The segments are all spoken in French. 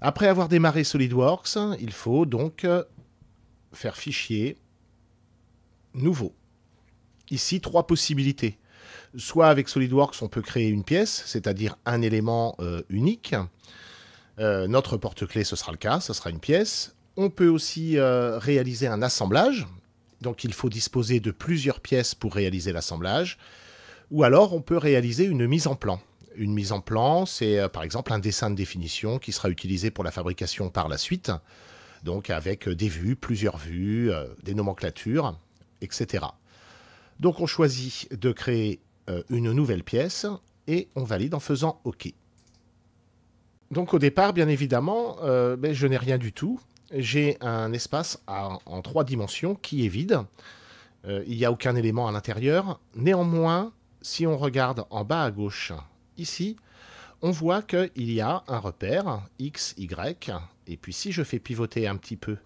Après avoir démarré SolidWorks, il faut donc faire fichier, nouveau. Ici, 3 possibilités. Soit avec SolidWorks, on peut créer une pièce, c'est-à-dire un élément unique. Notre porte-clés, ce sera le cas, ce sera une pièce. On peut aussi réaliser un assemblage. Donc il faut disposer de plusieurs pièces pour réaliser l'assemblage. Ou alors on peut réaliser une mise en plan. Une mise en plan, c'est par exemple un dessin de définition qui sera utilisé pour la fabrication par la suite. Donc avec des vues, plusieurs vues, des nomenclatures, etc. Donc on choisit de créer une nouvelle pièce et on valide en faisant OK. Donc au départ, bien évidemment, je n'ai rien du tout. J'ai un espace en 3 dimensions qui est vide. Il n'y a aucun élément à l'intérieur. Néanmoins, si on regarde en bas à gauche, ici, on voit qu'il y a un repère X, Y. Et puis si je fais pivoter un petit peu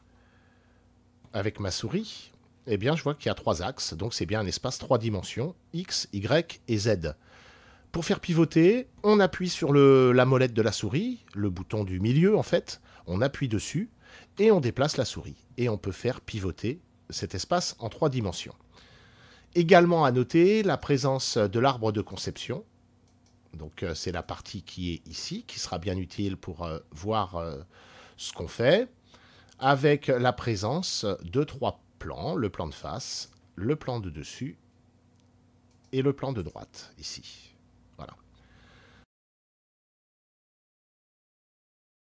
avec ma souris, eh bien je vois qu'il y a 3 axes. Donc c'est bien un espace 3 dimensions, X, Y et Z. Pour faire pivoter, on appuie sur la molette de la souris, le bouton du milieu en fait, on appuie dessus et on déplace la souris. Et on peut faire pivoter cet espace en 3 dimensions. Également à noter la présence de l'arbre de conception. Donc c'est la partie qui est ici, qui sera bien utile pour voir ce qu'on fait, avec la présence de 3 plans, le plan de face, le plan de dessus et le plan de droite, ici.